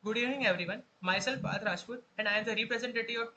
Good evening, everyone. Myself, Parth Rajput, and I am the representative of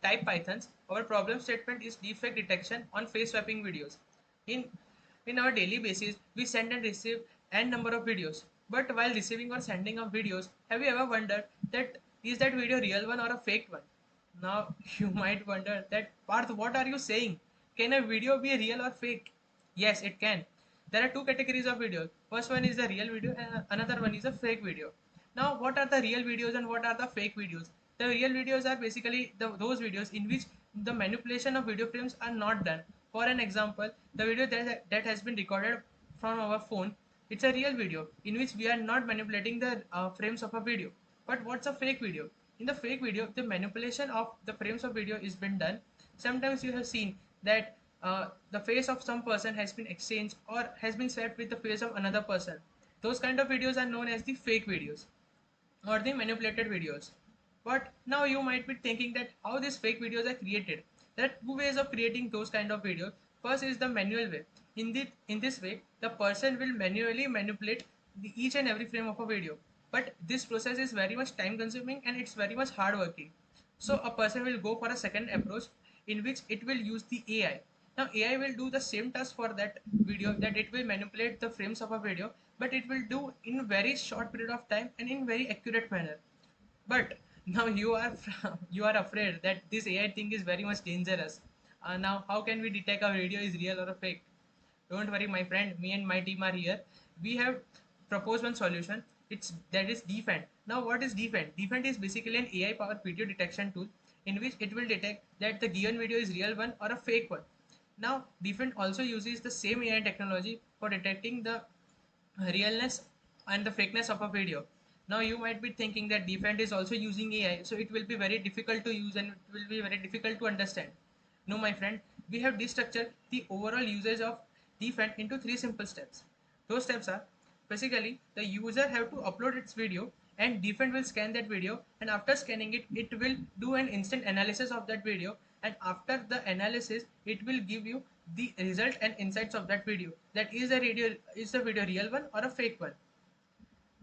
Type Pythons. Our problem statement is defect detection on face swapping videos. In in our daily basis, we send and receive n number of videos. But while receiving or sending of videos, have you ever wondered that is that video real one or a fake one? Now you might wonder that Parth, what are you saying? Can a video be real or fake? Yes, it can. There are two categories of videos. First one is the real video and another one is a fake video. Now, what are the real videos and what are the fake videos? The real videos are basically those videos in which the manipulation of video frames are not done. For an example, the video that has been recorded from our phone, it's a real video in which we are not manipulating the frames of a video. But what's a fake video? In the fake video, the manipulation of the frames of video is been done. Sometimes you have seen that the face of some person has been exchanged or has been swapped with the face of another person. Those kind of videos are known as the fake videos or the manipulated videos. But now you might be thinking that how these fake videos are created. There are two ways of creating those kind of videos. First is the manual way. In this way, the person will manually manipulate each and every frame of a video. But this process is very much time consuming and it's very much hard working. So a person will go for a second approach in which it will use the AI. Now AI will do the same task for that video, that it will manipulate the frames of a video, but it will do in very short period of time and in very accurate manner. But now you are you are afraid that this AI thing is very much dangerous. Now how can we detect a video is real or a fake? Don't worry, my friend. Me and my team are here. We have proposed one solution. It's that is Defend. Now, what is Defend? Defend is basically an AI-powered video detection tool in which it will detect that the given video is real one or a fake one. Now, Defend also uses the same AI technology for detecting the realness and the fakeness of a video. Now, you might be thinking that Defend is also using AI, so it will be very difficult to use and it will be very difficult to understand. No, my friend, we have destructured the overall usage of Defend into three simple steps. Those steps are basically the user have to upload its video and Defend will scan that video, and after scanning it, it will do an instant analysis of that video, and after the analysis, it will give you the result and insights of that video. That is the video real one or a fake one.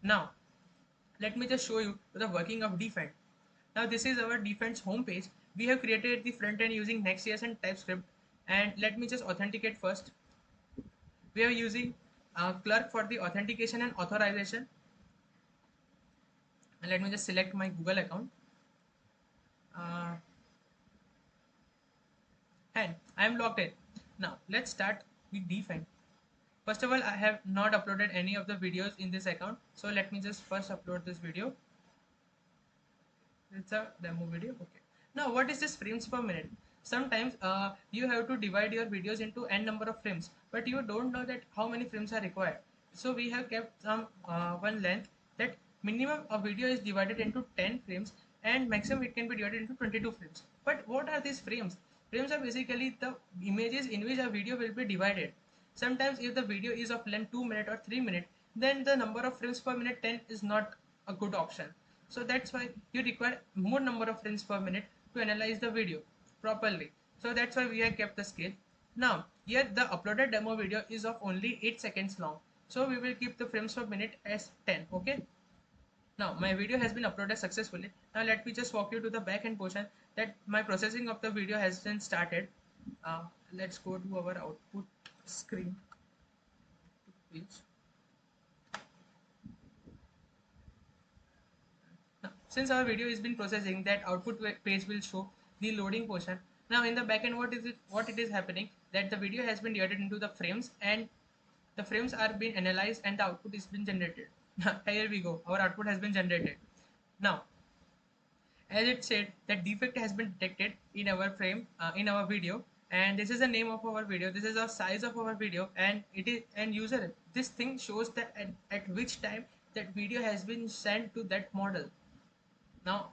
Now, let me just show you the working of Defend. Now this is our Defend's homepage. We have created the front end using Next.js and TypeScript. And let me just authenticate first. We are using Clerk for the authentication and authorization. And let me just select my Google account. Uh, and I am logged in. Now let's start with Defend. First of all, I have not uploaded any of the videos in this account. So let me just first upload this video. It's a demo video. Okay. Now, what is this frames per minute? Sometimes you have to divide your videos into n number of frames, but you don't know that how many frames are required. So we have kept some one length that minimum a video is divided into 10 frames and maximum it can be divided into 22 frames. But what are these frames? Frames are basically the images in which a video will be divided. Sometimes if the video is of length 2 minutes or 3 minutes, then the number of frames per minute 10 is not a good option. So that's why you require more number of frames per minute to analyze the video properly. So that's why we have kept the scale. Now here the uploaded demo video is of only 8 seconds long. So we will keep the frames per minute as 10. Okay. Now my video has been uploaded successfully. Now let me just walk you to the back end portion that my processing of the video has been started. Let's go to our output screen page. Now, since our video is been processing, that output page will show the loading portion. Now in the backend, what it is happening that the video has been divided into the frames and the frames are being analyzed and the output is being generated. Here we go. Our output has been generated. Now, as it said, that defect has been detected in our frame in our video, and this is the name of our video. This is the size of our video, and it is and user. This thing shows that at which time that video has been sent to that model. Now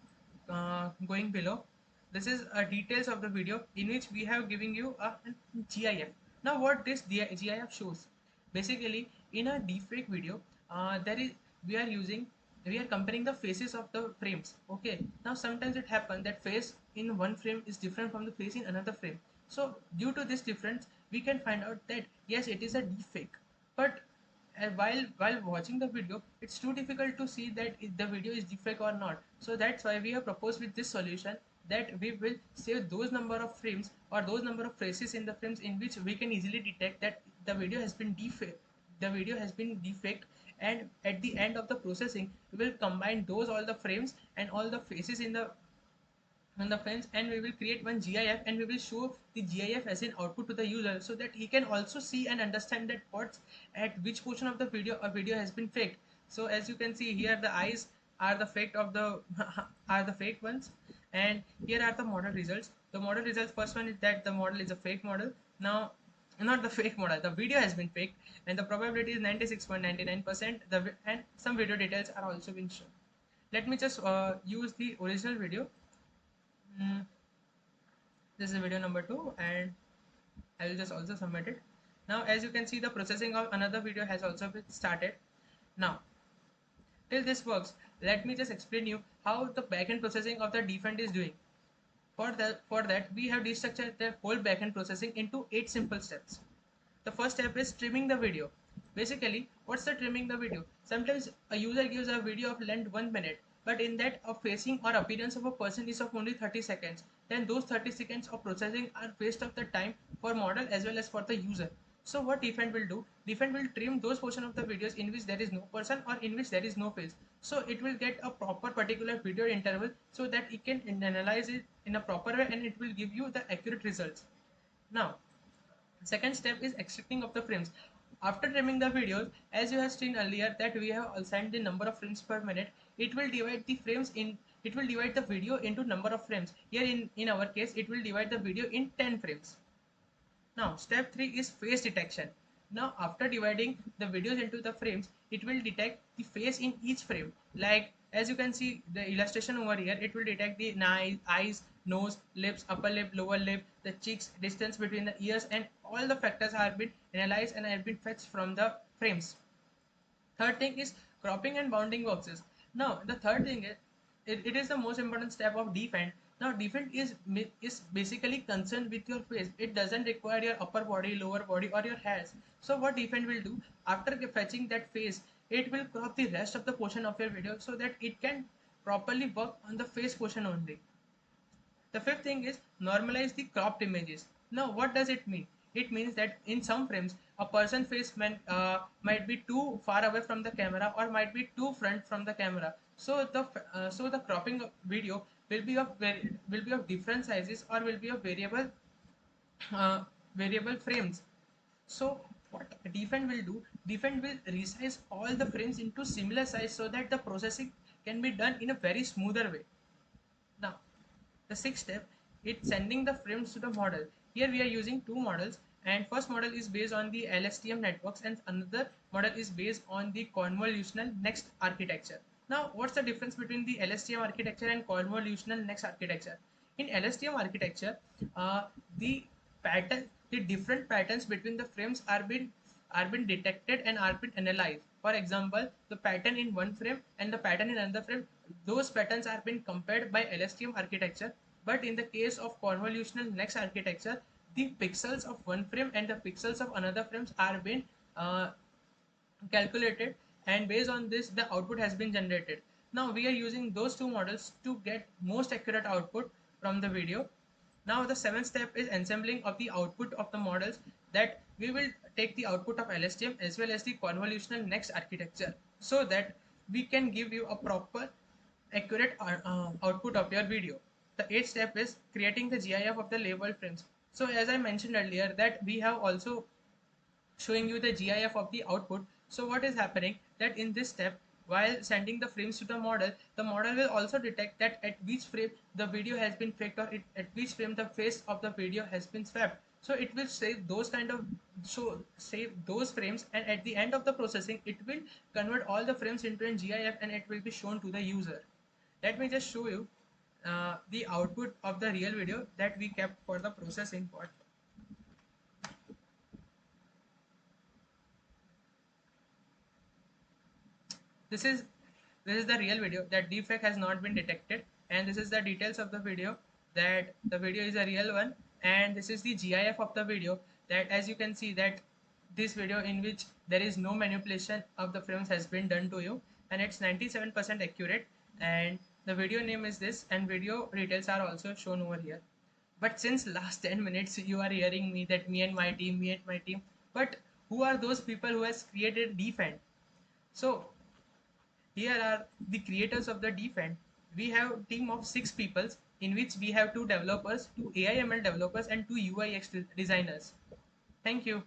going below, this is details of the video in which we have giving you a GIF. Now what this GIF shows, basically in a deepfake video, there is we are comparing the faces of the frames. Okay, now sometimes it happens that face in one frame is different from the face in another frame. So due to this difference, we can find out that yes, it is a deepfake. But and while watching the video, it's too difficult to see that if the video is defect or not. So that's why we have proposed with this solution that we will save those number of frames or those number of phrases in the frames in which we can easily detect that the video has been defect, and at the end of the processing we will combine those all the frames and all the faces in the frames, and we will create one GIF, and we will show the GIF as an output to the user so that he can also see and understand that what's at which portion of the video a video has been faked. So as you can see here, the eyes are the faked of the are the fake ones, and here are the model results. The model results, first one is that the model is a fake model. Now, not the fake model, the video has been faked, and the probability is 96.99%. And some video details are also been shown. Let me just use the original video. Mm, this is video number 2, and I will just also submit it. Now as you can see, the processing of another video has also been started. Now till this works, let me just explain you how the backend processing of the defend is doing. For that we have destructured the whole backend processing into 8 simple steps. The first step is trimming the video. Basically, what's the trimming the video? Sometimes a user gives a video of length 1 minute, but in that a facing or appearance of a person is of only 30 seconds. Then those 30 seconds of processing are waste of the time for model as well as for the user. So what Defend will do? Defend will trim those portion of the videos in which there is no person or in which there is no face. So it will get a proper particular video interval so that it can analyze it in a proper way, and it will give you the accurate results. Now, second step is extracting of the frames. After trimming the videos, as you have seen earlier that we have assigned the number of frames per minute, it will divide the video into number of frames. Here in our case, it will divide the video in 10 frames. Now, step 3 is face detection. Now, after dividing the videos into the frames, it will detect the face in each frame. Like, as you can see the illustration over here, it will detect the eyes, nose, lips, upper lip, lower lip, the cheeks, distance between the ears, and all the factors have been analyzed and have been fetched from the frames. Third thing is cropping and bounding boxes. Now the third thing is it is the most important step of Defend. Now Defend is basically concerned with your face. It doesn't require your upper body, lower body, or your hairs. So what Defend will do, after fetching that face, it will crop the rest of the portion of your video so that it can properly work on the face portion only. The fifth thing is normalize the cropped images. Now, what does it mean? It means that in some frames, a person face might be too far away from the camera or might be too front from the camera. So the cropping video will be of different sizes or will be of uh, variable frames. So what Defend will do? Defend will resize all the frames into similar size so that the processing can be done in a very smoother way. Now, the sixth step is sending the frames to the model. Here we are using two models, and first model is based on the LSTM networks and another model is based on the convolutional next architecture. Now, what's the difference between the LSTM architecture and convolutional next architecture? In LSTM architecture, the the different patterns between the frames are been detected and are been analyzed. For example, the pattern in one frame and the pattern in another frame, those patterns are been compared by LSTM architecture. But in the case of convolutional next architecture, the pixels of one frame and the pixels of another frames are been uh, calculated, and based on this the output has been generated. Now we are using those two models to get most accurate output from the video. Now the seventh step is assembling of the output of the models, that we will take the output of LSTM as well as the convolutional next architecture so that we can give you a proper accurate output of your video. The eighth step is creating the GIF of the labeled frames. So as I mentioned earlier that we have also showing you the GIF of the output. So what is happening that in this step, while sending the frames to the model will also detect that at which frame the video has been faked, or at which frame the face of the video has been swept. So it will save those frames, and at the end of the processing it will convert all the frames into a GIF and it will be shown to the user. Let me just show you the output of the real video that we kept for the processing part. This is the real video that defect has not been detected, and this is the details of the video, that the video is a real one, and this is the GIF of the video, that as you can see that this video in which there is no manipulation of the frames has been done to you, and it's 97% accurate, and the video name is this, and video details are also shown over here. But since last 10 minutes you are hearing me that me and my team, but who are those people who has created Defend? So here are the creators of the Defend. We have a team of 6 people, in which we have 2 developers, 2 AI ML developers, and 2 UI designers. Thank you.